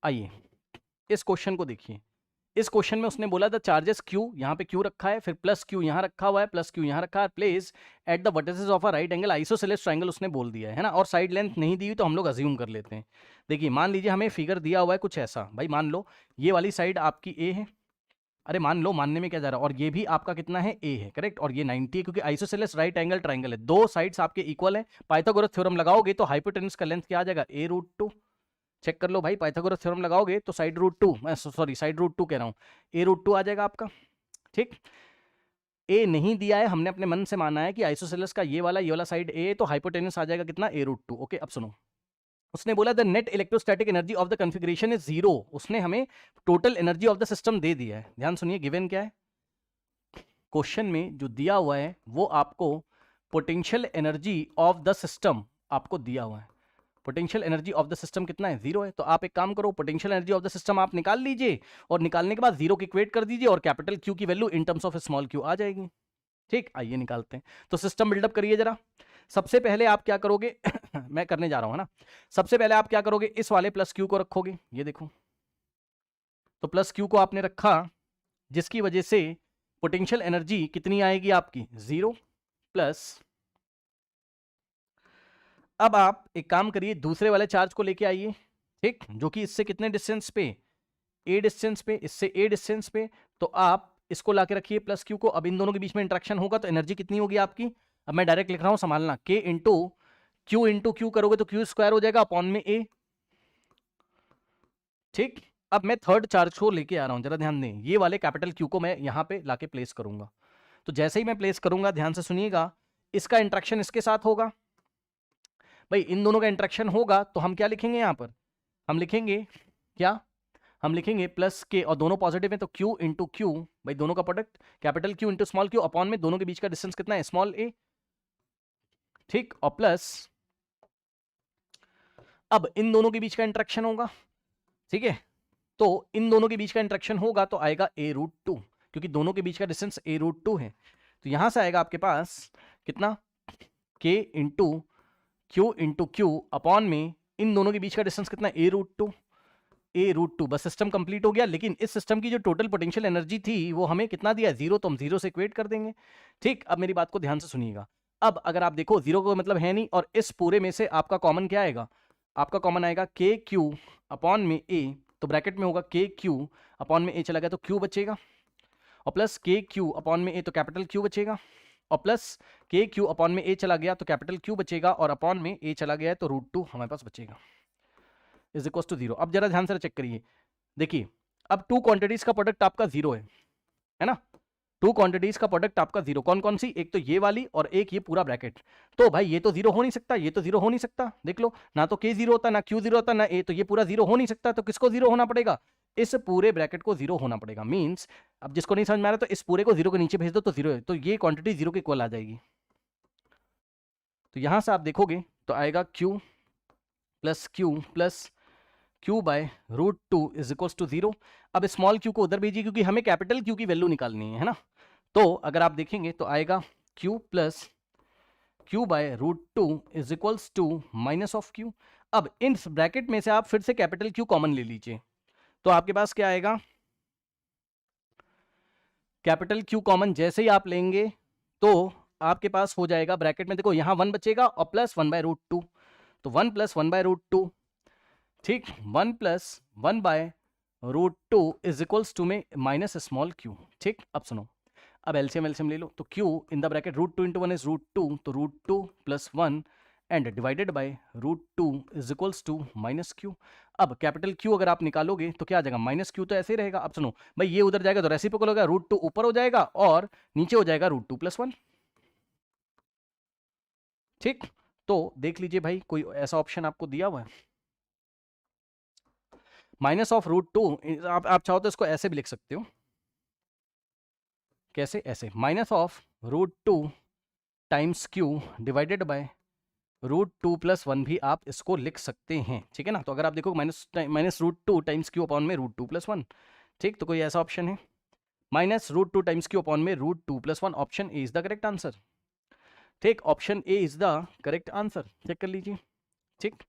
आइए इस क्वेश्चन को देखिए। इस क्वेश्चन में उसने बोला द चार्जेस क्यू, यहाँ पे क्यू रखा है, फिर प्लस क्यू यहाँ रखा हुआ है, प्लस क्यू यहाँ रखा है, place at the vertices of a right angle isosceles triangle उसने बोल दिया है ना, और साइड लेंथ नहीं दी हुई तो हम लोग अज्यूम कर लेते हैं। देखिए मान लीजिए हमें फिगर दिया हुआ है कुछ ऐसा, भाई मान लो ये वाली साइड आपकी ए है, अरे मान लो, मानने में क्या जा रहा है, और ये भी आपका कितना है ए है, करेक्ट, और ये 90 है क्योंकि आइसोसेलेस राइट एंगल ट्रायंगल है, दो साइड्स आपके इक्वल है। पाइथागोरस थ्योरम लगाओगे तो हाइपोटेनस का लेंथ क्या आ जाएगा, ए रूट टू। चेक कर लो भाई, पाइथागोरस थ्योरम लगाओगे तो साइड रूट टू, मैं सॉरी साइड रूट टू कह रहा हूँ, ए रूट टू आ जाएगा आपका। ठीक, ए नहीं दिया है, हमने अपने मन से माना है कि आइसोसेलेस का ये वाला साइड ए, तो हाइपोटेनस आ जाएगा कितना, ए रूट टू। ओके, अब सुनो, उसने बोला the net electrostatic energy of the configuration is zero. उसने हमें total energy of the system दे दिया है। ध्यान सुनिए, गिवन क्या है क्वेश्चन में, जो दिया हुआ है वो आपको potential energy of the system आपको दिया हुआ है। Potential energy of the system कितना है, जीरो है। तो आप एक काम करो, potential energy of the system आप निकाल लीजिए, और निकालने के बाद जीरो की इक्वेट कर दीजिए, और कैपिटल क्यू की value in terms of small Q आ जाएगी। ठीक, आइए निकालते हैं। तो सिस्टम बिल्डअप करिए जरा। सबसे पहले आप क्या करोगे मैं करने जा रहा हूं, है ना। सबसे पहले आप क्या करोगे, इस वाले प्लस क्यू को रखोगे, ये देखो, तो प्लस क्यू को आपने रखा, जिसकी वजह से पोटेंशियल एनर्जी कितनी आएगी आपकी, जीरो प्लस। अब आप एक काम करिए, दूसरे वाले चार्ज को लेके आइए, ठीक, जो कि इससे कितने डिस्टेंस पे, ए डिस्टेंस पे, इससे ए डिस्टेंस पे। तो आप इसको लाके रखिए प्लस क्यू को। अब इन दोनों के बीच में इंटरेक्शन होगा तो एनर्जी कितनी होगी आपकी, अब मैं डायरेक्ट लिख रहा हूं, संभालना, के इंटू क्यू करोगे तो क्यू स्क्वायर हो जाएगा अपॉन में ए। ठीक, अब मैं थर्ड चार्ज को लेके आ रहा हूं, जरा ध्यान दें, ये वाले कैपिटल क्यू को मैं यहां पे लाके प्लेस करूंगा। तो जैसे ही मैं प्लेस करूंगा, ध्यान से सुनिएगा, इसका इंटरेक्शन इसके साथ होगा। भाई इन दोनों का इंटरेक्शन होगा तो हम क्या लिखेंगे यहां पर, हम लिखेंगे क्या, हम लिखेंगे प्लस के, और दोनों पॉजिटिव है तो क्यू इंटू क्यू, भाई दोनों का product, capital Q into small Q, upon में दोनों के बीच का डिस्टेंस कितना है, स्मॉल ए। ठीक, और प्लस, अब इन दोनों के बीच का इंटरेक्शन होगा, ठीक है, तो इन दोनों के बीच का इंटरेक्शन होगा तो आएगा ए रूट टू, क्योंकि दोनों के बीच का डिस्टेंस ए रूट टू है। तो यहां से आएगा आपके पास कितना, के इंटू क्यू अपॉन में इन दोनों के बीच का डिस्टेंस कितना, ए रूट टू, ए रूट टू। बस सिस्टम कंप्लीट हो गया। लेकिन इस सिस्टम की जो टोटल पोटेंशियल एनर्जी थी वो हमें कितना दिया, जीरो, तो हम जीरो से इक्वेट कर देंगे। ठीक, अब मेरी बात को ध्यान से सुनिएगा। अब अगर आप देखो, जीरो का मतलब है नहीं, और इस पूरे में से आपका कॉमन क्या आएगा, आपका कॉमन आएगा के क्यू अपॉन में ए, तो ब्रैकेट में होगा के क्यू अपॉन में ए, चला गया तो क्यू बचेगा, और प्लस के क्यू अपॉन में ए तो कैपिटल क्यू बचेगा, और प्लस के क्यू अपॉन में ए चला गया तो कैपिटल क्यू बचेगा, और अपॉन में ए चला गया है तो रूट टू हमारे पास बचेगा, इज इक्वल टू जीरो। अब जरा ध्यान से चेक करिए, देखिए अब टू क्वांटिटीज का प्रोडक्ट आपका जीरो है ना, टू क्वांटिटीज का प्रोडक्ट आपका जीरो, कौन कौन सी, एक तो ये वाली और एक ये पूरा ब्रैकेट। तो भाई ये तो जीरो हो नहीं सकता, ये तो जीरो हो नहीं सकता, देख लो, ना तो के जीरो होता, ना क्यू जीरो होता, ना ए, तो ये पूरा जीरो हो नहीं सकता। तो किसको जीरो होना पड़ेगा, इस पूरे ब्रैकेट को जीरो होना पड़ेगा। मींस अब जिसको नहीं समझ में आ रहा तो इस पूरे को जीरो के नीचे भेज दो तो जीरो है, तो ये क्वांटिटी जीरो के इक्वल आ जाएगी। तो यहां से आप देखोगे तो आएगा plus q by root two is equal to zero. अब स्मॉल क्यू को उधर भेजिए क्योंकि हमें कैपिटल क्यू की वैल्यू निकालनी है ना। तो अगर आप देखेंगे तो आएगा q plus q by root two is equals to minus of q. अब इन ब्रैकेट में से आप फिर से कैपिटल क्यू कॉमन ले लीजिए, तो आपके पास क्या आएगा, कैपिटल क्यू कॉमन जैसे ही आप लेंगे तो आपके पास हो जाएगा, ब्रैकेट में देखो यहां वन बचेगा और plus one by root two, तो one plus one by root two, ठीक, one plus one by root two is equals to में माइनस स्मॉल क्यू। ठीक, अब सुनो, अब एलसीएम ले लो, तो Q in the bracket root two into one is root two, तो root two plus one and divided by root two is equals to minus Q. अब कैपिटल क्यू अगर आप निकालोगे तो क्या आ जाएगा, माइनस क्यू तो ऐसे ही रहेगा। अब सुनो भाई, ये उधर जाएगा तो रेसिप्रोकल होगा, रूट टू ऊपर हो जाएगा और नीचे हो जाएगा रूट टू प्लस वन। ठीक, तो देख लीजिए भाई, कोई ऐसा ऑप्शन आपको दिया हुआ है, माइनस ऑफ रूट टू, आप चाहो तो इसको ऐसे भी लिख सकते हो, कैसे, ऐसे, minus of root two times q divided by root two plus one भी आप इसको लिख सकते हैं। ठीक है ना, तो अगर आप देखो minus root two times q upon में रूट टू प्लस वन। ठीक, तो कोई ऐसा ऑप्शन है, minus root two times q upon में root two plus one, option A is the correct answer. ठीक, option A is the correct answer, check कर लीजिए। ठीक,